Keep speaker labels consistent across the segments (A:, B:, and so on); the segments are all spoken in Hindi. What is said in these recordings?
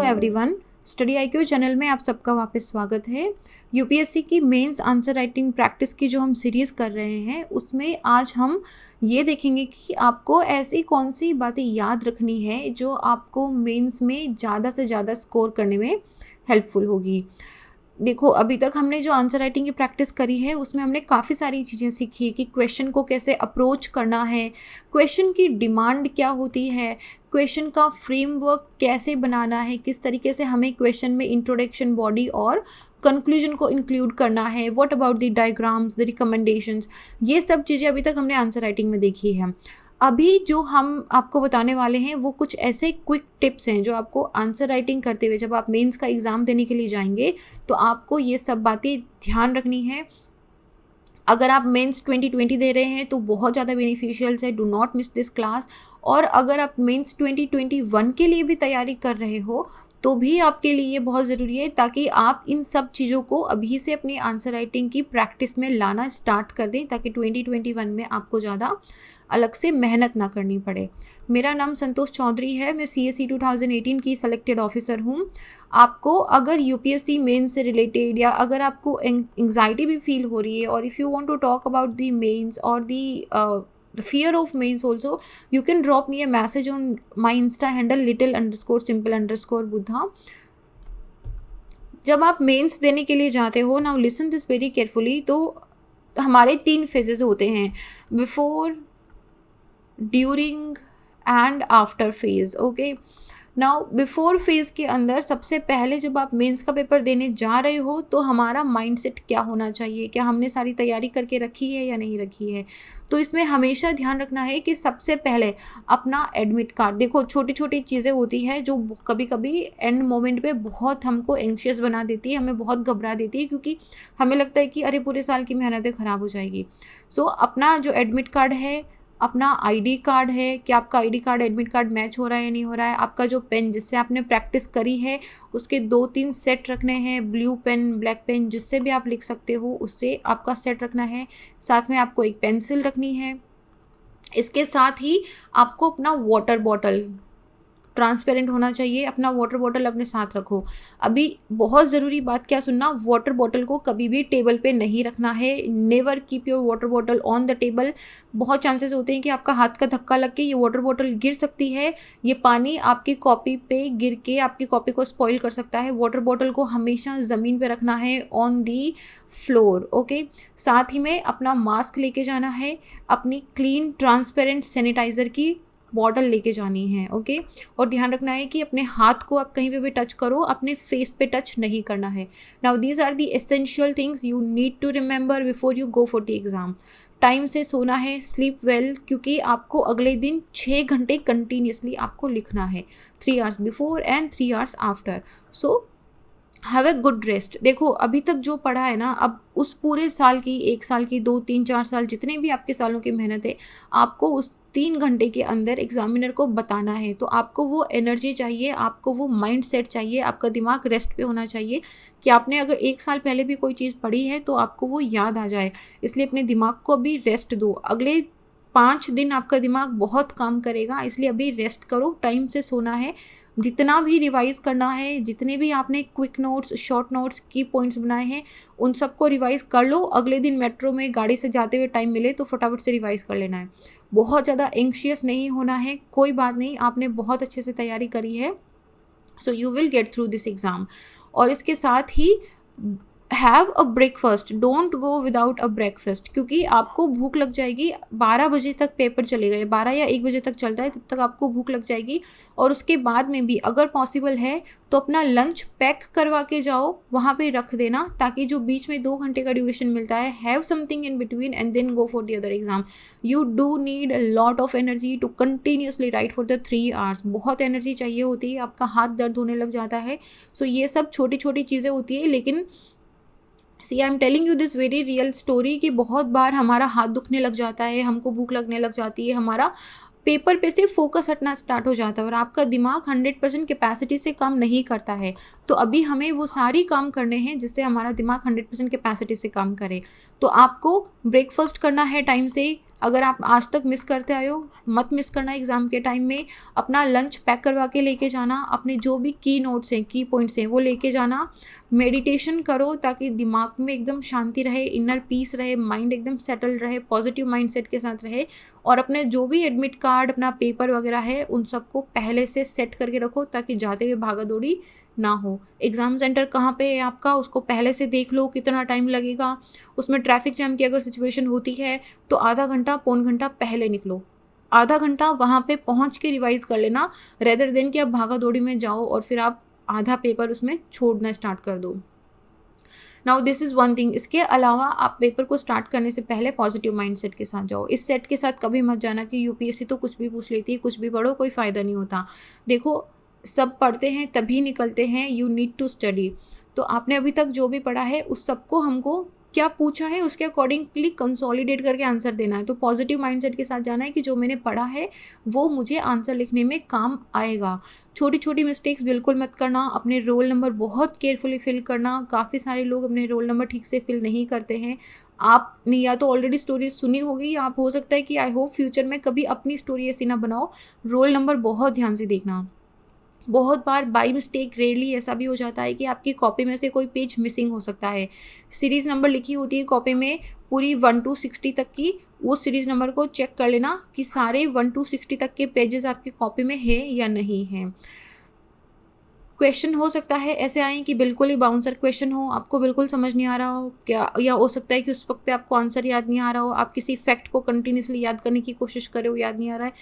A: एवरीवन, स्टडी आईक्यू चैनल में आप सबका वापस स्वागत है। यूपीएससी की मेंस आंसर राइटिंग प्रैक्टिस की जो हम सीरीज़ कर रहे हैं उसमें आज हम ये देखेंगे कि आपको ऐसी कौन सी बातें याद रखनी है जो आपको मेंस में ज़्यादा से ज़्यादा स्कोर करने में हेल्पफुल होगी। देखो, अभी तक हमने जो आंसर राइटिंग की प्रैक्टिस करी है उसमें हमने काफ़ी सारी चीज़ें सीखी कि क्वेश्चन को कैसे अप्रोच करना है, क्वेश्चन की डिमांड क्या होती है, क्वेश्चन का फ्रेमवर्क कैसे बनाना है, किस तरीके से हमें क्वेश्चन में इंट्रोडक्शन, बॉडी और कंक्लूजन को इंक्लूड करना है, what about the diagrams, the recommendations, ये सब चीज़ें अभी तक हमने आंसर राइटिंग में देखी है। अभी जो हम आपको बताने वाले हैं वो कुछ ऐसे क्विक टिप्स हैं जो आपको आंसर राइटिंग करते हुए जब आप मेंस का एग्ज़ाम देने के लिए जाएंगे तो आपको ये सब बातें ध्यान रखनी है। अगर आप मेंस 2020 दे रहे हैं तो बहुत ज़्यादा बेनिफिशियल है, do not miss this class. और अगर आप मेंस 2021 के लिए भी तैयारी कर रहे हो तो भी आपके लिए ये बहुत ज़रूरी है, ताकि आप इन सब चीज़ों को अभी से अपनी आंसर राइटिंग की प्रैक्टिस में लाना स्टार्ट कर दें, ताकि 2021 में आपको ज़्यादा अलग से मेहनत ना करनी पड़े। मेरा नाम संतोष चौधरी है, मैं CSE 2018 की सेलेक्टेड ऑफिसर हूँ। आपको अगर यूपीएससी मेंस से रिलेटेड या अगर आपको एंग्जाइटी भी फील हो रही है और if you want to talk about the mains और the fear of mains also, you can drop me a message on my Insta handle little_simple_buddha। जब आप मेंस देने के लिए जाते हो, now listen this very carefully, तो हमारे 3 फेजेस होते हैं, before, during and after phase. Okay, now before phase के अंदर सबसे पहले जब आप मेंस का पेपर देने जा रहे हो तो हमारा माइंडसेट क्या होना चाहिए, क्या हमने सारी तैयारी करके रखी है या नहीं रखी है। तो इसमें हमेशा ध्यान रखना है कि सबसे पहले अपना एडमिट कार्ड, देखो छोटी छोटी चीज़ें होती है जो कभी कभी एंड मोमेंट पे बहुत हमको एंग्शियस बना देती है, हमें बहुत घबरा देती है, क्योंकि हमें लगता है कि अरे पूरे साल की मेहनतें ख़राब हो जाएगी। सो अपना जो एडमिट कार्ड है, अपना आईडी कार्ड है कि आपका ID card admit card match हो रहा है या नहीं हो रहा है, आपका जो पेन जिससे आपने प्रैक्टिस करी है उसके 2-3 सेट रखने हैं, ब्लू पेन, ब्लैक पेन, जिससे भी आप लिख सकते हो उससे आपका सेट रखना है। साथ में आपको एक पेंसिल रखनी है। इसके साथ ही आपको अपना वाटर बॉटल ट्रांसपेरेंट होना चाहिए, अपना वाटर बॉटल अपने साथ रखो। अभी बहुत ज़रूरी बात क्या सुनना, वाटर बॉटल को कभी भी टेबल पे नहीं रखना है। Never keep your water bottle on the table. बहुत चांसेस होते हैं कि आपका हाथ का धक्का लग के ये वाटर बॉटल गिर सकती है, ये पानी आपकी कॉपी पे गिर के आपकी कॉपी को स्पॉइल कर सकता है। वाटर बॉटल को हमेशा ज़मीन पे रखना है, ऑन दी फ्लोर। ओके, साथ ही में अपना मास्क लेके जाना है, अपनी क्लीन ट्रांसपेरेंट सैनिटाइज़र की बॉटल लेके जानी है। ओके, और ध्यान रखना है कि अपने हाथ को आप कहीं पे भी टच करो, अपने फेस पे टच नहीं करना है। Now these are the essential things you need to remember before you go for the exam. Time से सोना है, स्लीप वेल, क्योंकि आपको अगले दिन 6 घंटे कंटिन्यूसली आपको लिखना है, 3 hours before and 3 hours after. So have a good rest. देखो, अभी तक जो पढ़ा है ना, अब उस पूरे साल की, 1 साल की, 2, 3, 4 साल, जितने भी आपके सालों की मेहनत है, आपको उस 3 घंटे के अंदर एग्जामिनर को बताना है। तो आपको वो एनर्जी चाहिए, आपको वो माइंड सेट चाहिए, आपका दिमाग रेस्ट पे होना चाहिए कि आपने अगर 1 साल पहले भी कोई चीज़ पढ़ी है तो आपको वो याद आ जाए। इसलिए अपने दिमाग को अभी रेस्ट दो। अगले 5 दिन आपका दिमाग बहुत काम करेगा, इसलिए अभी रेस्ट करो, टाइम से सोना है। जितना भी रिवाइज़ करना है, जितने भी आपने क्विक नोट्स, शॉर्ट नोट्स, की पॉइंट्स बनाए हैं, उन सबको रिवाइज़ कर लो। अगले दिन मेट्रो में गाड़ी से जाते हुए टाइम मिले तो फटाफट से रिवाइज़ कर लेना है। बहुत ज़्यादा एंग्शियस नहीं होना है, कोई बात नहीं, आपने बहुत अच्छे से तैयारी करी है। So you will get through this exam. और इसके साथ he have a breakfast, don't go without a breakfast, क्योंकि आपको भूख लग जाएगी। 12 बजे तक पेपर चलेगा, 12 या 1 बजे तक चलता है, तब तक आपको भूख लग जाएगी। और उसके बाद में भी अगर पॉसिबल है तो अपना लंच पैक करवा के जाओ, वहाँ पे रख देना, ताकि जो बीच में 2 घंटे का ड्यूरेशन मिलता है, have something in between and then go for the other exam. You do need a lot of energy to continuously write for the 3 hours. बहुत एनर्जी चाहिए होती है, आपका हाथ दर्द होने लग जाता है। सो ये सब छोटी छोटी चीज़ें होती है, लेकिन see I am telling you this very real story कि बहुत बार हमारा हाथ दुखने लग जाता है, हमको भूख लगने लग जाती है, हमारा पेपर पे से फोकस हटना स्टार्ट हो जाता है और आपका दिमाग 100% कैपेसिटी से काम नहीं करता है। तो अभी हमें वो सारी काम करने हैं जिससे हमारा दिमाग 100% कैपेसिटी से काम करे। तो आपको ब्रेकफास्ट करना है टाइम से, अगर आप आज तक मिस करते आए हो, मत मिस करना एग्ज़ाम के टाइम में। अपना लंच पैक करवा के लेके जाना, अपने जो भी की नोट्स हैं, की पॉइंट्स हैं वो लेके जाना। मेडिटेशन करो ताकि दिमाग में एकदम शांति रहे, इनर पीस रहे, माइंड एकदम सेटल रहे, पॉजिटिव माइंडसेट के साथ रहे। और अपने जो भी एडमिट कार्ड, अपना पेपर वगैरह है, उन सबको पहले से सेट करके रखो ताकि जाते हुए भागा दौड़ी ना हो। एग्ज़ाम सेंटर कहाँ पे है आपका, उसको पहले से देख लो कितना टाइम लगेगा। उसमें ट्रैफिक जैम की अगर सिचुएशन होती है तो आधा घंटा पौन घंटा पहले निकलो, आधा घंटा वहाँ पे पहुँच के रिवाइज कर लेना, रेदर देन कि आप भागा दौड़ी में जाओ और फिर आप आधा पेपर उसमें छोड़ना स्टार्ट कर दो। Now this is one thing. इसके अलावा आप पेपर को स्टार्ट करने से पहले पॉजिटिव माइंडसेट के साथ जाओ। इस सेट के साथ कभी मत जाना कि यूपीएससी तो कुछ भी पूछ लेती है, कुछ भी पढ़ो, कोई फ़ायदा नहीं होता। देखो, सब पढ़ते हैं तभी निकलते हैं, यू नीड टू स्टडी। तो आपने अभी तक जो भी पढ़ा है उस सबको हमको क्या पूछा है उसके अकॉर्डिंगली कंसोलिडेट करके आंसर देना है। तो पॉजिटिव माइंडसेट के साथ जाना है कि जो मैंने पढ़ा है वो मुझे आंसर लिखने में काम आएगा। छोटी छोटी मिस्टेक्स बिल्कुल मत करना। अपने रोल नंबर बहुत केयरफुली फिल करना। काफ़ी सारे लोग अपने रोल नंबर ठीक से फिल नहीं करते हैं। आपने या तो ऑलरेडी स्टोरी सुनी होगी, या आप हो सकता है कि आई होप फ्यूचर में कभी अपनी स्टोरी ऐसी ना बनाओ। रोल नंबर बहुत ध्यान से देखना। बहुत बार बाई मिस्टेक, रेयरली ऐसा भी हो जाता है कि आपकी कॉपी में से कोई पेज मिसिंग हो सकता है। सीरीज़ नंबर लिखी होती है कॉपी में पूरी 1 to 60 तक की, वो सीरीज़ नंबर को चेक कर लेना कि सारे 1 to 60 तक के पेजेस आपकी कॉपी में है या नहीं है। क्वेश्चन हो सकता है ऐसे आए कि बिल्कुल ही बाउंसर क्वेश्चन हो, आपको बिल्कुल समझ नहीं आ रहा हो क्या, या हो सकता है कि उस वक्त पे आपको आंसर याद नहीं आ रहा हो, आप किसी फैक्ट को कंटिन्यूसली याद करने की कोशिश कर रहे हो, याद नहीं आ रहा है।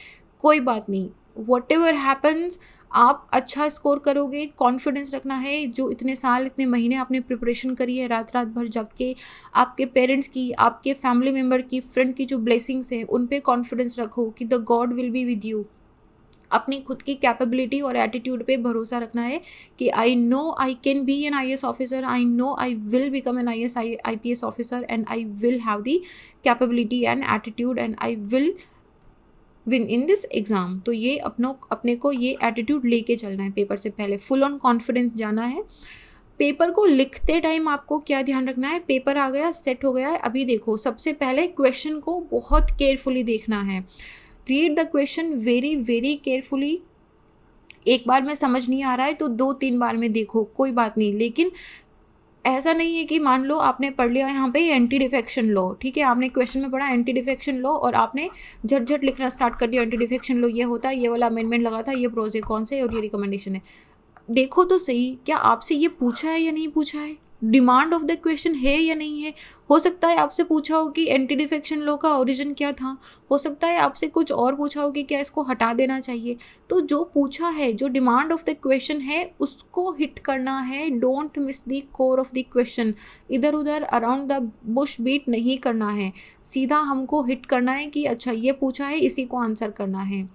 A: कोई बात नहीं, वॉट एवर हैपन्स आप अच्छा स्कोर करोगे। कॉन्फिडेंस रखना है। जो इतने साल, इतने महीने आपने प्रिपरेशन करी है, रात रात भर जग के, आपके पेरेंट्स की, आपके फैमिली मेम्बर की, फ्रेंड की जो ब्लेसिंग्स हैं उन पे कॉन्फिडेंस रखो कि the God will be with you. अपनी खुद की कैपेबिलिटी और एटीट्यूड पे भरोसा रखना है कि I know I can be an IAS officer, I know I will become an IPS officer, and I will have the capability and attitude, and I will win in this exam. तो ये अपने को ये एटीट्यूड लेके चलना है। पेपर से पहले फुल ऑन कॉन्फिडेंस जाना है। पेपर को लिखते टाइम आपको क्या ध्यान रखना है, पेपर आ गया, सेट हो गया है, अभी देखो सबसे पहले क्वेश्चन को बहुत केयरफुली देखना है। Read the question very very carefully. एक बार में समझ नहीं आ रहा है तो 2-3 बार में देखो, कोई बात नहीं। लेकिन ऐसा नहीं है कि मान लो आपने पढ़ लिया यहाँ पे एंटी डिफेक्शन लॉ, ठीक है, आपने क्वेश्चन में पढ़ा एंटी डिफेक्शन लॉ और आपने झट लिखना स्टार्ट कर दिया। एंटी डिफेक्शन लॉ ये होता है, ये वाला अमेंडमेंट लगा था, ये प्रोज है कौन से और ये रिकमेंडेशन है। देखो तो सही, क्या आपसे ये पूछा है या नहीं पूछा है, डिमांड ऑफ द क्वेश्चन है या नहीं है। हो सकता है आपसे पूछा हो कि एंटी डिफेक्शन लॉ का ओरिजिन क्या था, हो सकता है आपसे कुछ और पूछा हो कि क्या इसको हटा देना चाहिए। तो जो पूछा है, जो डिमांड ऑफ द क्वेश्चन है, उसको हिट करना है। Don't miss the core of the question. इधर उधर अराउंड द बुश बीट नहीं करना है, सीधा हमको हिट करना है कि अच्छा ये पूछा है, इसी को आंसर करना है।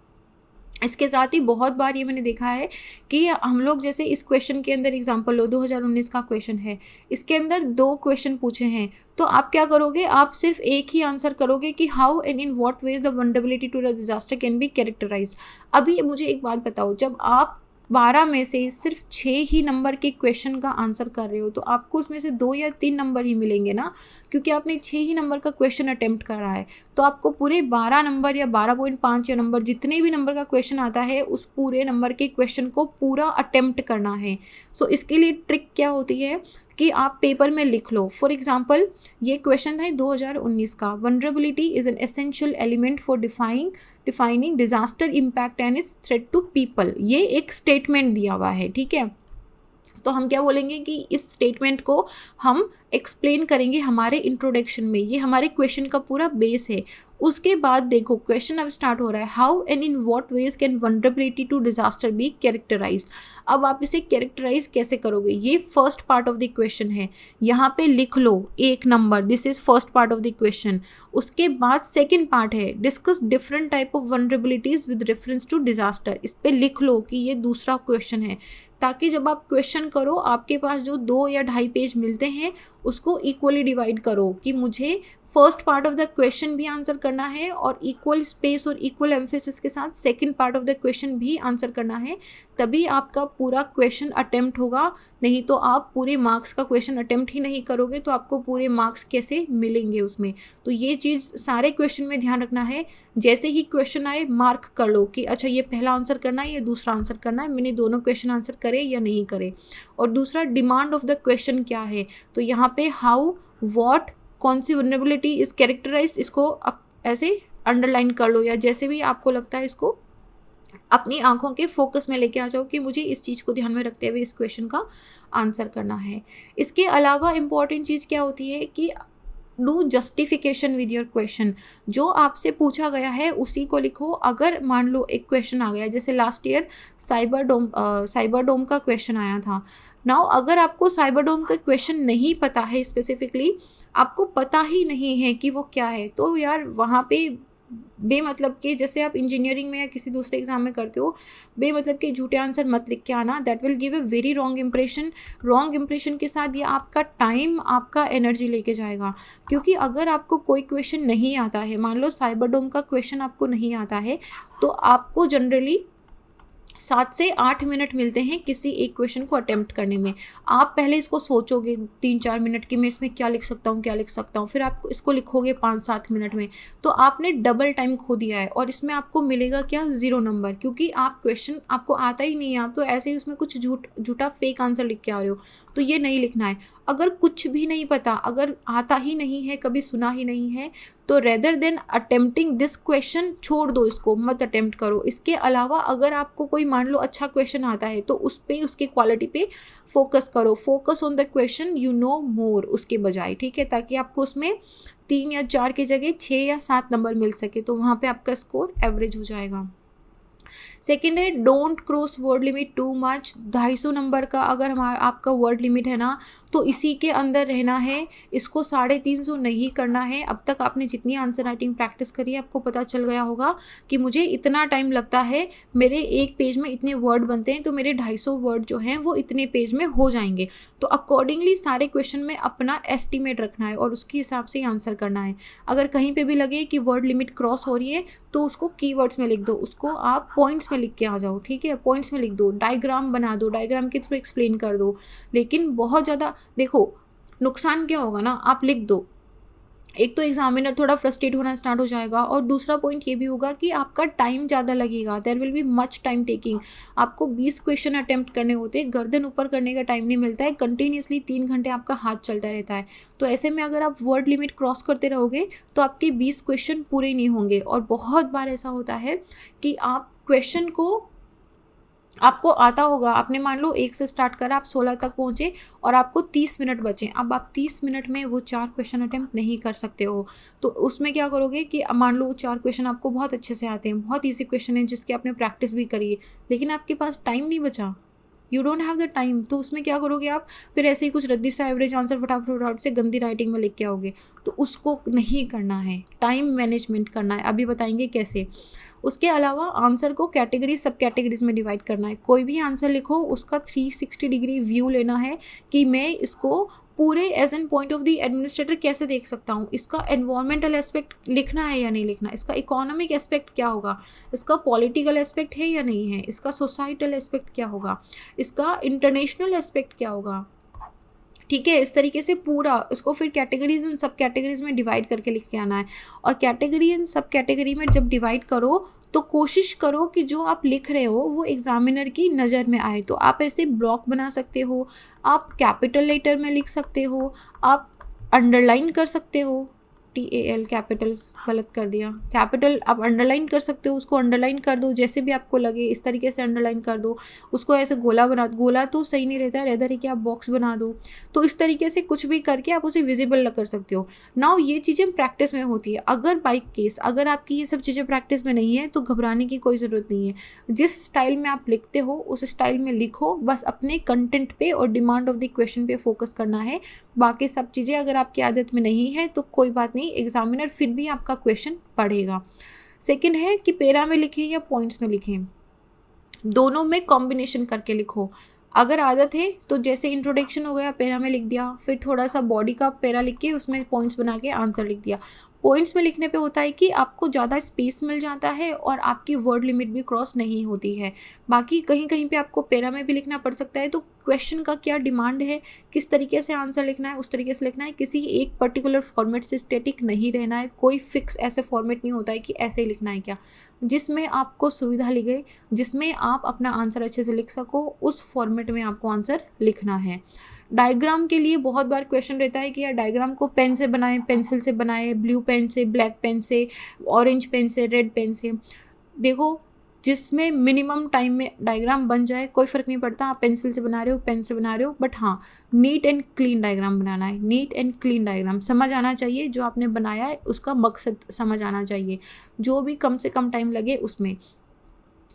A: इसके साथ ही बहुत बार ये मैंने देखा है कि हम लोग जैसे इस क्वेश्चन के अंदर एग्जांपल लो, 2019 का क्वेश्चन है, इसके अंदर 2 क्वेश्चन पूछे हैं, तो आप क्या करोगे, आप सिर्फ एक ही आंसर करोगे कि how and in what ways the vulnerability to the disaster can be characterized. अभी मुझे एक बात बताओ, जब आप 12 में से सिर्फ 6 ही नंबर के क्वेश्चन का आंसर कर रहे हो तो आपको उसमें से 2 या 3 नंबर ही मिलेंगे ना, क्योंकि आपने 6 ही नंबर का क्वेश्चन अटेम्प्ट करा है। तो आपको पूरे 12 नंबर या 12.5 या नंबर, जितने भी नंबर का क्वेश्चन आता है, उस पूरे नंबर के क्वेश्चन को पूरा अटेम्प्ट करना है। सो इसके लिए ट्रिक क्या होती है कि आप पेपर में लिख लो। फॉर एग्जाम्पल, ये क्वेश्चन है 2019 का, vulnerability is an essential element for defining disaster impact and its threat to people. ये एक स्टेटमेंट दिया हुआ है, ठीक है। तो हम क्या बोलेंगे कि इस स्टेटमेंट को हम एक्सप्लेन करेंगे हमारे इंट्रोडक्शन में, ये हमारे क्वेश्चन का पूरा बेस है। उसके बाद देखो क्वेश्चन अब स्टार्ट हो रहा है, how and in what ways can vulnerability to disaster be characterized. अब आप इसे कैरेक्टराइज कैसे करोगे, ये first part of the question है, यहाँ पे लिख लो 1 number, this is first part of the question. उसके बाद सेकेंड पार्ट है, discuss different type of vulnerabilities with reference to disaster. इस पर लिख लो कि ये दूसरा क्वेश्चन है, ताकि जब आप क्वेश्चन करो आपके पास जो 2 या 2.5 पेज मिलते हैं उसको इक्वली डिवाइड करो कि मुझे first part of the question भी आंसर करना है और इक्वल स्पेस और इक्वल एम्फेसिस के साथ second part of the question भी आंसर करना है, तभी आपका पूरा क्वेश्चन अटेम्प्ट होगा। नहीं तो आप पूरे मार्क्स का क्वेश्चन अटेम्प्ट ही नहीं करोगे तो आपको पूरे मार्क्स कैसे मिलेंगे उसमें। तो ये चीज़ सारे क्वेश्चन में ध्यान रखना है। जैसे ही क्वेश्चन आए मार्क कर लो कि अच्छा ये पहला आंसर करना है, ये दूसरा आंसर करना है, मैंने दोनों क्वेश्चन आंसर करे या नहीं करे। और दूसरा, डिमांड ऑफ द क्वेश्चन क्या है, तो यहाँ पे हाउ, व्हाट, कौन सी वल्नरेबिलिटी इज कैरेक्टराइज्ड, इसको आप ऐसे अंडरलाइन कर लो या जैसे भी आपको लगता है इसको अपनी आंखों के फोकस में लेके आ जाओ कि मुझे इस चीज़ को ध्यान में रखते हुए इस क्वेश्चन का आंसर करना है। इसके अलावा इम्पॉर्टेंट चीज़ क्या होती है कि do justification with your question. जो आपसे पूछा गया है उसी को लिखो। अगर मान लो एक क्वेश्चन आ गया, जैसे लास्ट ईयर साइबर डोम का क्वेश्चन आया था। नाउ अगर आपको साइबर डोम का क्वेश्चन नहीं पता है, स्पेसिफिकली आपको पता ही नहीं है कि वो क्या है, तो यार वहाँ पे बेमतलब के, जैसे आप इंजीनियरिंग में या किसी दूसरे एग्जाम में करते हो, बेमतलब के झूठे आंसर मत लिख के आना। That will give a very wrong impression. Wrong impression के साथ ये आपका टाइम, आपका एनर्जी लेके जाएगा। क्योंकि अगर आपको कोई क्वेश्चन नहीं आता है, मान लो साइबर डोम का क्वेश्चन आपको नहीं आता है, तो आपको जनरली 7 से 8 मिनट मिलते हैं किसी एक क्वेश्चन को अटेम्प्ट करने में। आप पहले इसको सोचोगे 3-4 मिनट कि मैं इसमें क्या लिख सकता हूँ, फिर आप इसको लिखोगे 5-7 मिनट में, तो आपने डबल टाइम खो दिया है। और इसमें आपको मिलेगा क्या, 0 नंबर, क्योंकि आप क्वेश्चन आपको आता ही नहीं है, आप तो ऐसे ही उसमें कुछ झूठा फेक आंसर लिख के आ रहे हो। तो ये नहीं लिखना है। अगर कुछ भी नहीं पता, अगर आता ही नहीं है, कभी सुना ही नहीं है, तो rather than attempting this question, छोड़ दो, इसको मत अटेम्प्ट करो। इसके अलावा अगर आपको कोई मान लो अच्छा क्वेश्चन आता है तो उस पे, उसकी क्वालिटी पे फोकस करो। Focus on the question you know more उसके बजाय, ठीक है, ताकि आपको उसमें 3 या 4 की जगह 6 या 7 नंबर मिल सके, तो वहाँ पे आपका स्कोर एवरेज हो जाएगा। सेकेंड है don't cross word limit too much. 250 number का अगर आपका वर्ड लिमिट है ना, तो इसी के अंदर रहना है, इसको 350 नहीं करना है। अब तक आपने जितनी आंसर राइटिंग प्रैक्टिस करी है, आपको पता चल गया होगा कि मुझे इतना टाइम लगता है, मेरे एक पेज में इतने वर्ड बनते हैं, तो मेरे 250 वर्ड जो हैं वो इतने पेज में हो जाएंगे। तो अकॉर्डिंगली सारे क्वेश्चन में अपना एस्टिमेट रखना है और उसके हिसाब से ही आंसर करना है। अगर कहीं पे भी लगे कि वर्ड लिमिट क्रॉस हो रही है, तो उसको कीवर्ड्स में लिख दो, उसको आप पॉइंट्स में लिख के आ जाओ, ठीक है, पॉइंट्स में लिख दो, डायग्राम बना दो, डायग्राम के थ्रू एक्सप्लेन कर दो। लेकिन बहुत ज़्यादा देखो, नुकसान क्या होगा ना, आप लिख दो, एक तो एग्जामिनर थोड़ा फ्रस्ट्रेट होना स्टार्ट हो जाएगा, और दूसरा पॉइंट ये भी होगा कि आपका टाइम ज़्यादा लगेगा। There will be much time taking. आपको 20 क्वेश्चन अटेम्प्ट करने होते हैं, गर्दन ऊपर करने का टाइम नहीं मिलता है, कंटिन्यूसली 3 घंटे आपका हाथ चलता रहता है। तो ऐसे में अगर आप वर्ड लिमिट क्रॉस करते रहोगे तो आपके 20 क्वेश्चन पूरे नहीं होंगे। और बहुत बार ऐसा होता है कि आप क्वेश्चन को, आपको आता होगा, आपने मान लो 1 से स्टार्ट करा, आप 16 तक पहुँचे और आपको 30 मिनट बचे। अब आप 30 मिनट में वो 4 क्वेश्चन अटेम्प्ट नहीं कर सकते हो, तो उसमें क्या करोगे कि मान लो 4 क्वेश्चन आपको बहुत अच्छे से आते हैं, बहुत ईजी क्वेश्चन है जिसकी आपने प्रैक्टिस भी करी है, लेकिन आपके पास टाइम नहीं बचा, you don't have the time. तो उसमें क्या करोगे आप, फिर ऐसे ही कुछ रद्दी सा एवरेज आंसर फटाफट से गंदी राइटिंग में लिख के आओगे, तो उसको नहीं करना है। टाइम मैनेजमेंट करना है, अभी बताएंगे कैसे। उसके अलावा आंसर को कैटेगरी, सब कैटेगरीज में डिवाइड करना है। कोई भी आंसर लिखो, उसका 360 डिग्री व्यू लेना है कि मैं इसको पूरे as an point of the administrator कैसे देख सकता हूँ। इसका एनवायरमेंटल एस्पेक्ट लिखना है या नहीं लिखना, इसका इकोनॉमिक एस्पेक्ट क्या होगा, इसका पॉलिटिकल एस्पेक्ट है या नहीं है, इसका सोसाइटल एस्पेक्ट क्या होगा, इसका इंटरनेशनल एस्पेक्ट क्या होगा, ठीक है। इस तरीके से पूरा इसको फिर कैटेगरीज एंड सब कैटेगरीज में डिवाइड करके लिख के आना है। और कैटेगरी एंड सब कैटेगरी में जब डिवाइड करो तो कोशिश करो कि जो आप लिख रहे हो वो एग्जामिनर की नज़र में आए। तो आप ऐसे ब्लॉक बना सकते हो, आप कैपिटल लेटर में लिख सकते हो, आप अंडरलाइन कर सकते हो, TAL कैपिटल गलत कर दिया, कैपिटल आप अंडरलाइन कर सकते हो, उसको अंडरलाइन कर दो जैसे भी आपको लगे, इस तरीके से अंडरलाइन कर दो। उसको ऐसे गोला बना, गोला तो सही नहीं रहता है, रेदर है कि आप बॉक्स बना दो। तो इस तरीके से कुछ भी करके आप उसे विजिबल कर सकते हो। नाउ ये चीज़ें प्रैक्टिस में होती है। अगर बाई केस अगर आपकी ये सब चीज़ें प्रैक्टिस में नहीं है तो घबराने की कोई ज़रूरत नहीं है। जिस स्टाइल में आप लिखते हो उस स्टाइल में लिखो, बस अपने कंटेंट पे और डिमांड ऑफ द क्वेश्चन पे फोकस करना है। बाकी सब चीज़ें अगर आपकी आदत में नहीं है तो कोई बात नहीं, एग्जामिनर फिर भी आपका क्वेश्चन पढ़ेगा। सेकंड है कि पेरा में लिखें या पॉइंट्स में लिखें, दोनों में कॉम्बिनेशन करके लिखो। अगर आदत है तो जैसे इंट्रोडक्शन हो गया पैरा में लिख दिया, फिर थोड़ा सा बॉडी का पैरा लिख के उसमें पॉइंट्स बना के आंसर लिख दिया। पॉइंट्स में लिखने पे होता है कि आपको ज़्यादा स्पेस मिल जाता है और आपकी वर्ड लिमिट भी क्रॉस नहीं होती है। बाकी कहीं कहीं पे आपको पैरा में भी लिखना पड़ सकता है, तो क्वेश्चन का क्या डिमांड है, किस तरीके से आंसर लिखना है उस तरीके से लिखना है। किसी एक पर्टिकुलर फॉर्मेट से स्टैटिक नहीं रहना है, कोई फिक्स ऐसे फॉर्मेट नहीं होता है कि ऐसे ही लिखना है क्या। जिसमें आपको सुविधा लगे, जिसमें आप अपना आंसर अच्छे से लिख सको, उस फॉर्मेट में आपको आंसर लिखना है। डायग्राम के लिए बहुत बार क्वेश्चन रहता है कि यार डायग्राम को पेन से बनाएं, पेंसिल से बनाएं, ब्लू पेन से, ब्लैक पेन से, ऑरेंज पेन से, रेड पेन से। देखो, जिसमें मिनिमम टाइम में डायग्राम बन जाए कोई फ़र्क नहीं पड़ता, आप पेंसिल से बना रहे हो, पेन से बना रहे हो, बट हाँ नीट एंड क्लीन डायग्राम बनाना है। नीट एंड क्लीन डायग्राम समझ आना चाहिए, जो आपने बनाया है उसका मकसद समझ आना चाहिए, जो भी कम से कम टाइम लगे उसमें।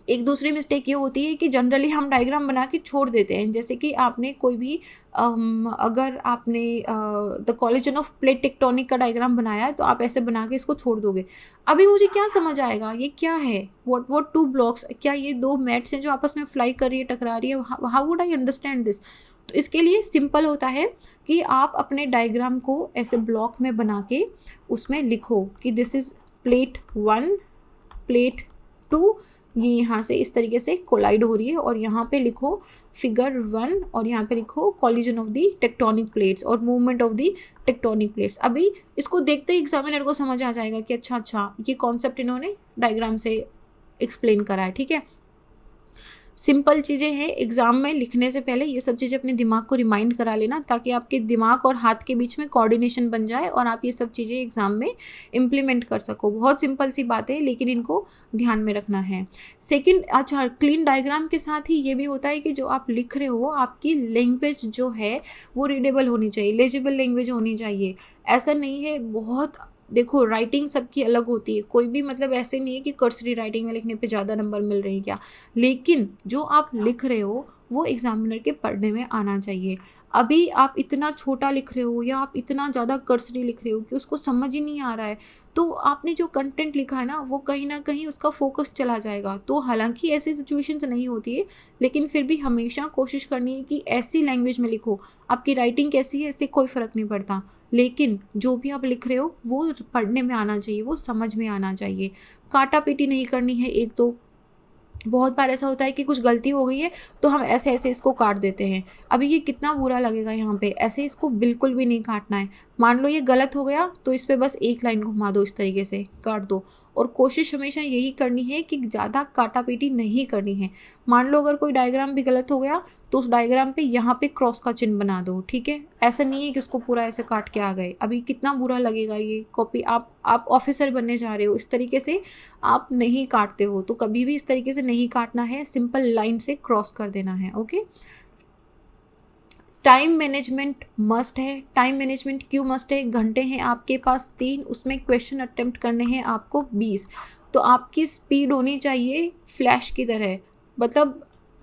A: एक दूसरी मिस्टेक ये होती है कि जनरली हम डायग्राम बना के छोड़ देते हैं। जैसे कि आपने कोई भी अगर आपने the collision of plate tectonic का डायग्राम बनाया है तो आप ऐसे बना के इसको छोड़ दोगे। अभी मुझे क्या समझ आएगा ये क्या है, व्हाट टू ब्लॉक्स, क्या ये दो मैट्स हैं जो आपस में फ्लाई कर रही है, टकरा रही है, how would I understand this. तो इसके लिए सिंपल होता है कि आप अपने डायग्राम को ऐसे ब्लॉक में बना के उसमें लिखो कि दिस इज़ प्लेट 1, प्लेट 2, ये यहाँ से इस तरीके से कोलाइड हो रही है, और यहाँ पे लिखो फिगर 1 और यहाँ पे लिखो collision of the tectonic plates और movement of the tectonic plates. अभी इसको देखते ही एग्जामिनर को समझ आ जाएगा कि अच्छा ये कॉन्सेप्ट इन्होंने डायग्राम से एक्सप्लेन करा है। ठीक है, सिंपल चीज़ें हैं। एग्ज़ाम में लिखने से पहले ये सब चीज़ें अपने दिमाग को रिमाइंड करा लेना, ताकि आपके दिमाग और हाथ के बीच में कोऑर्डिनेशन बन जाए और आप ये सब चीज़ें एग्ज़ाम में इम्प्लीमेंट कर सको। बहुत सिंपल सी बात है, लेकिन इनको ध्यान में रखना है। सेकंड, अच्छा, क्लीन डायग्राम के साथ ही ये भी होता है कि जो आप लिख रहे हो, आपकी लैंग्वेज जो है वो रीडेबल होनी चाहिए, लेजिबल लैंग्वेज होनी चाहिए। ऐसा नहीं है, बहुत देखो राइटिंग सबकी अलग होती है, कोई भी मतलब ऐसे नहीं है कि कर्सरी राइटिंग में लिखने पे ज़्यादा नंबर मिल रहे हैं क्या, लेकिन जो आप लिख रहे हो वो एग्जामिनर के पढ़ने में आना चाहिए। अभी आप इतना छोटा लिख रहे हो या आप इतना ज़्यादा कर्सरी लिख रहे हो कि उसको समझ ही नहीं आ रहा है, तो आपने जो कंटेंट लिखा है ना कहीं उसका फोकस चला जाएगा। तो हालांकि ऐसी सिचुएशंस नहीं होती है, लेकिन फिर भी हमेशा कोशिश करनी है कि ऐसी लैंग्वेज में लिखो। आपकी राइटिंग कैसी है इससे कोई फ़र्क नहीं पड़ता, लेकिन जो भी आप लिख रहे हो वो पढ़ने में आना चाहिए, वो समझ में आना चाहिए। काटा पीटी नहीं करनी है। एक तो बहुत बार ऐसा होता है कि कुछ गलती हो गई है तो हम ऐसे ऐसे इसको काट देते हैं। अभी ये कितना बुरा लगेगा यहाँ पे, ऐसे इसको बिल्कुल भी नहीं काटना है। मान लो ये गलत हो गया तो इस पर बस एक लाइन घुमा दो, इस तरीके से काट दो। और कोशिश हमेशा यही करनी है कि ज़्यादा काटा पीटी नहीं करनी है। मान लो अगर कोई डायग्राम भी गलत हो गया तो उस डायग्राम पे यहाँ पे क्रॉस का चिन्ह बना दो। ठीक है, ऐसा नहीं है कि उसको पूरा ऐसे काट के आ गए। अभी कितना बुरा लगेगा ये कॉपी। आप ऑफिसर बनने जा रहे हो, इस तरीके से आप नहीं काटते हो, तो कभी भी इस तरीके से नहीं काटना है, सिंपल लाइन से क्रॉस कर देना है। ओके, टाइम मैनेजमेंट मस्ट है। टाइम मैनेजमेंट क्यों मस्ट है? घंटे हैं आपके पास 3, उसमें क्वेश्चन अटेम्प्ट करने हैं आपको 20, तो आपकी स्पीड होनी चाहिए फ्लैश की तरह। मतलब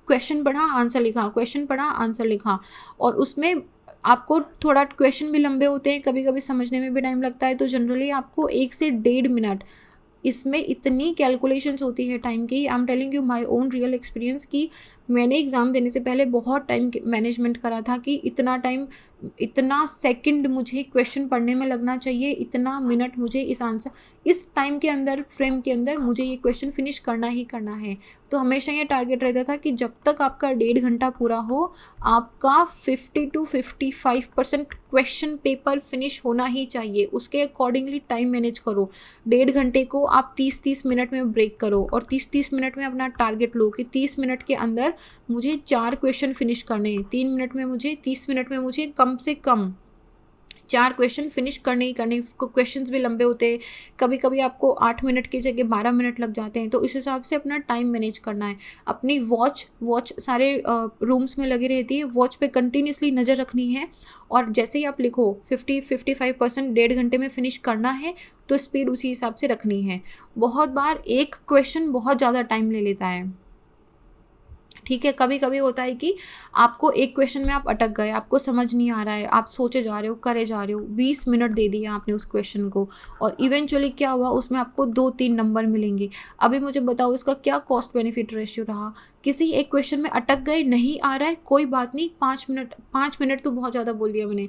A: क्वेश्चन पढ़ा आंसर लिखा, क्वेश्चन पढ़ा आंसर लिखा। और उसमें आपको थोड़ा क्वेश्चन भी लंबे होते हैं, कभी कभी समझने में भी टाइम लगता है, तो जनरली आपको 1 से 1.5 मिनट, इसमें इतनी कैलकुलेशंस होती है टाइम की। आई am telling you my own real experience कि मैंने एग्ज़ाम देने से पहले बहुत टाइम मैनेजमेंट करा था कि इतना टाइम, इतना सेकंड मुझे क्वेश्चन पढ़ने में लगना चाहिए, इतना मिनट मुझे इस आंसर, इस टाइम के अंदर, फ्रेम के अंदर मुझे ये क्वेश्चन फिनिश करना ही करना है। तो हमेशा ये टारगेट रहता था कि जब तक आपका 1.5 घंटा पूरा हो, आपका 50 to 55% क्वेश्चन पेपर फिनिश होना ही चाहिए। उसके अकॉर्डिंगली टाइम मैनेज करो। 1.5 घंटे को आप 30-30 मिनट में ब्रेक करो और 30-30 मिनट में अपना टारगेट लो कि 30 मिनट के अंदर मुझे 4 क्वेश्चन फिनिश करने हैं। 3 मिनट में मुझे, 30 मिनट में मुझे कम से कम 4 क्वेश्चन फिनिश करने ही करने। क्वेश्चन्स भी लंबे होते हैं, कभी कभी आपको 8 मिनट की जगह 12 मिनट लग जाते हैं, तो इस हिसाब से अपना टाइम मैनेज करना है। अपनी वॉच सारे रूम्स में लगी रहती है, वॉच पे कंटिन्यूसली नज़र रखनी है। और जैसे ही आप लिखो 50-55% 1.5 घंटे में फिनिश करना है, तो स्पीड उसी हिसाब से रखनी है। बहुत बार एक क्वेश्चन बहुत ज़्यादा टाइम ले लेता है, ठीक है। कभी कभी होता है कि आपको एक क्वेश्चन में आप अटक गए, आपको समझ नहीं आ रहा है, आप सोचे जा रहे हो, करे जा रहे हो, 20 मिनट दे दिए आपने उस क्वेश्चन को, और इवेंचुअली क्या हुआ, उसमें आपको 2-3 नंबर मिलेंगे। अभी मुझे बताओ इसका क्या कॉस्ट बेनिफिट रेशियो रहा। किसी एक क्वेश्चन में अटक गए, नहीं आ रहा है, कोई बात नहीं, 5 मिनट तो बहुत ज़्यादा बोल दिया मैंने,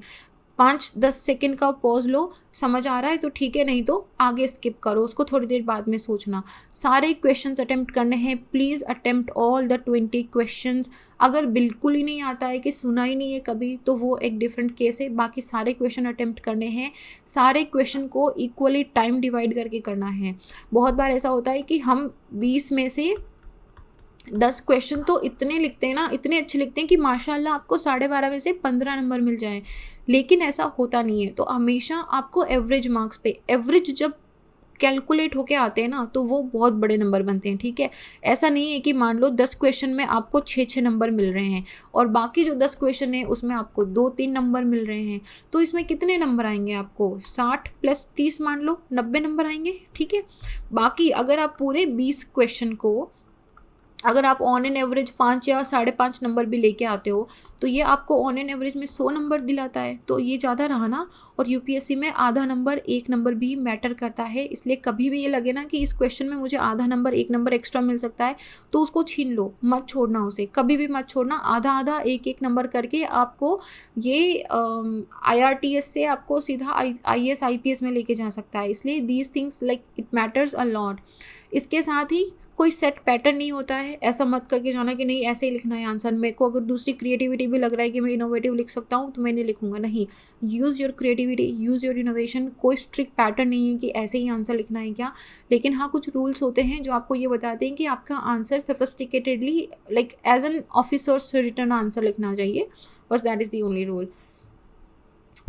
A: 5-10 सेकेंड का पॉज लो, समझ आ रहा है तो ठीक है, नहीं तो आगे स्किप करो, उसको थोड़ी देर बाद में सोचना। सारे क्वेश्चंस अटेम्प्ट करने हैं, please attempt all the 20 questions. अगर बिल्कुल ही नहीं आता है कि सुना ही नहीं है कभी, तो वो एक डिफरेंट केस है। बाकी सारे क्वेश्चन अटेम्प्ट करने हैं, सारे क्वेश्चन को इक्वली टाइम डिवाइड करके करना है। बहुत बार ऐसा होता है कि हम 20 में से 10 क्वेश्चन तो इतने लिखते हैं ना, इतने अच्छे लिखते हैं कि माशाल्लाह आपको 12.5 में से 15 नंबर मिल जाएं, लेकिन ऐसा होता नहीं है। तो हमेशा आपको एवरेज मार्क्स पे, एवरेज जब कैलकुलेट होके आते हैं ना, तो वो बहुत बड़े नंबर बनते हैं। ठीक है, ऐसा नहीं है कि मान लो 10 क्वेश्चन में आपको 6-6 नंबर मिल रहे हैं और बाकी जो 10 क्वेश्चन है उसमें आपको 2-3 नंबर मिल रहे हैं, तो इसमें कितने नंबर आएंगे आपको? 60 + 30 मान लो 90 नंबर आएंगे। ठीक है, बाकी अगर आप पूरे 20 क्वेश्चन को, अगर आप ऑन एन एवरेज 5 या 5.5 नंबर भी लेके आते हो, तो ये आपको ऑन एन एवरेज में 100 नंबर दिलाता है, तो ये ज़्यादा रहा ना। और यूपीएससी में आधा नंबर, 1 नंबर भी मैटर करता है, इसलिए कभी भी ये लगे ना कि इस क्वेश्चन में मुझे आधा नंबर, 1 नंबर एक्स्ट्रा मिल सकता है, तो उसको छीन लो, मत छोड़ना उसे, कभी भी मत छोड़ना। आधा आधा, 1-1 नंबर करके आपको ये IRTS से आपको सीधा IAS IPS में लेके जा सकता है, इसलिए these things like it matters a lot. इसके साथ ही कोई सेट पैटर्न नहीं होता है, ऐसा मत करके जाना कि नहीं ऐसे ही लिखना है आंसर। मेरे को अगर दूसरी क्रिएटिविटी भी लग रहा है कि मैं इनोवेटिव लिख सकता हूँ तो मैं नहीं लिखूंगा, नहीं। Use your creativity, use your innovation. कोई स्ट्रिक्ट पैटर्न नहीं है कि ऐसे ही आंसर लिखना है क्या, लेकिन हाँ कुछ रूल्स होते हैं जो आपको ये बताते हैं कि आपका answer sophisticatedly, like as an officers return answer लिखना चाहिए, बस that is the only rule.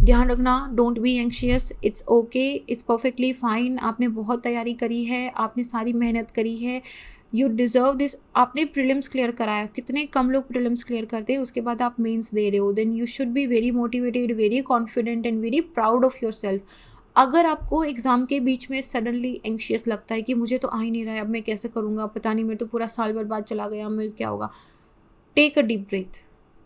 A: ध्यान रखना, don't be anxious, it's okay, it's perfectly fine. आपने बहुत तैयारी करी है, आपने सारी मेहनत करी है, यू डिज़र्व दिस। आपने प्रीलिम्स क्लियर कराया, कितने कम लोग प्रीलिम्स क्लियर करते हैं, उसके बाद आप मेंस दे रहे हो, then you should be very motivated, very confident and very proud of yourself. अगर आपको एग्ज़ाम के बीच में सडनली एंशियस लगता है कि मुझे तो आ ही नहीं रहा है, अब मैं कैसे करूँगा, पता नहीं, मेरे तो पूरा साल बर्बाद चला गया, मैं क्या होगा, take a deep breath,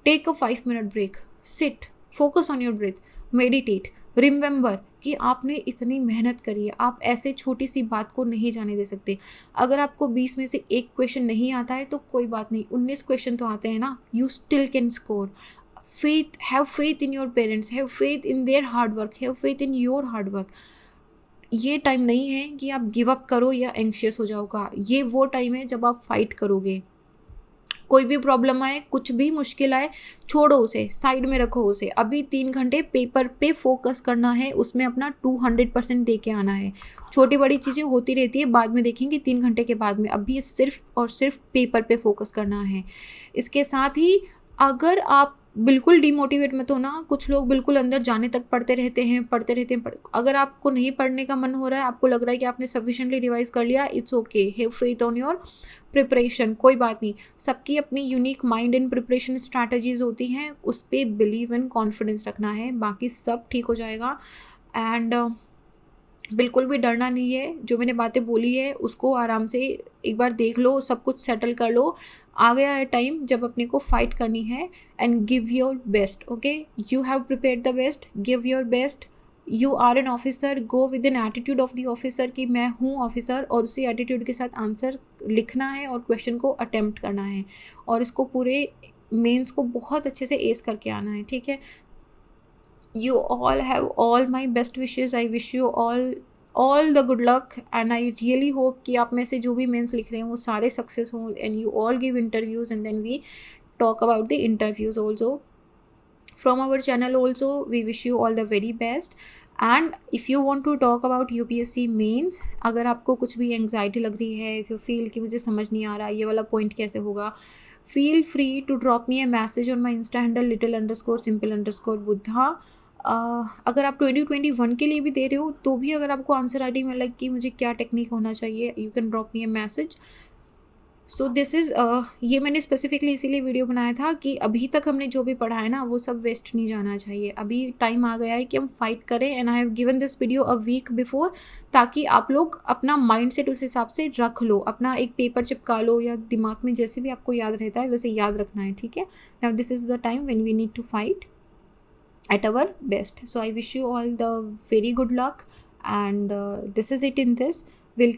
A: take a 5 minute break, sit, focus on your breath, meditate, remember कि आपने इतनी मेहनत करी है, आप ऐसे छोटी सी बात को नहीं जाने दे सकते। अगर आपको 20 में से एक क्वेश्चन नहीं आता है तो कोई बात नहीं, 19 क्वेश्चन तो आते हैं ना, you still can score. Faith, have faith in your parents, have faith in their hard work, have faith in your hard work. ये टाइम नहीं है कि आप गिव अप करो या एंशियस हो जाओगा, ये वो टाइम है जब आप फाइट करोगे। कोई भी प्रॉब्लम आए, कुछ भी मुश्किल आए, छोड़ो उसे, साइड में रखो उसे। अभी 3 घंटे पेपर पे फोकस करना है, उसमें अपना 200% दे के आना है। छोटी बड़ी चीज़ें होती रहती है, बाद में देखेंगे 3 घंटे के बाद में, अभी सिर्फ और सिर्फ पेपर पे फोकस करना है। इसके साथ ही अगर आप बिल्कुल डिमोटिवेट मत होना, कुछ लोग बिल्कुल अंदर जाने तक पढ़ते रहते हैं, अगर आपको नहीं पढ़ने का मन हो रहा है, आपको लग रहा है कि आपने सफिशिएंटली रिवाइज कर लिया, it's okay, have faith on your preparation, कोई बात नहीं। सबकी अपनी unique mind and preparation strategies होती हैं, उस पर बिलीव एंड कॉन्फिडेंस रखना है, बाकी सब ठीक हो जाएगा। एंड बिल्कुल भी डरना नहीं है, जो मैंने बातें बोली है उसको आराम से एक बार देख लो, सब कुछ सेटल कर लो। आ गया है टाइम जब अपने को फाइट करनी है, and give your best. Okay, you have prepared the best, give your best. You are an officer, go with an attitude of the officer कि मैं हूँ ऑफिसर, और उसी एटीट्यूड के साथ आंसर लिखना है और क्वेश्चन को अटेम्प्ट करना है, और इसको पूरे मेंस को बहुत अच्छे से एस करके आना है। ठीक है, you all have all my best wishes, I wish you all the good luck, and I really hope कि आप में से जो भी मेंस लिख रहे हैं वो सारे सक्सेस हों, and you all give interviews and then we talk about the interviews also from our channel also. We wish you all the very best, and if you want to talk about UPSC mains, अगर आपको कुछ भी एंग्जाइटी लग रही है, if you feel कि मुझे समझ नहीं आ रहा ये वाला पॉइंट कैसे होगा, feel free to drop me a message on my Insta handle little_simple_buddha। अगर आप 2021 के लिए भी दे रहे हो तो भी, अगर आपको आंसर आईडी में लग कि मुझे क्या टेक्निक होना चाहिए, you can drop me A message. So this is ये मैंने स्पेसिफिकली इसीलिए वीडियो बनाया था कि अभी तक हमने जो भी पढ़ा है ना वो सब वेस्ट नहीं जाना चाहिए। अभी टाइम आ गया है कि हम फाइट करें, and I have given this video a week before, ताकि आप लोग अपना माइंड सेट उस हिसाब से रख लो, अपना एक पेपर चिपका लो या दिमाग में जैसे भी आपको याद रहता है वैसे याद रखना है, ठीक है। Now this is the time when we need to fight at our best. So I wish you all the very good luck, and this is it in this. We'll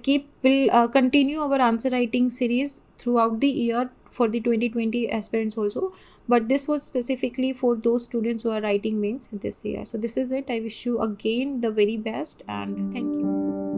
A: continue our answer writing series throughout the year for the 2020 aspirants also, but this was specifically for those students who are writing mains this year. So this is it. I wish you again the very best, and thank you.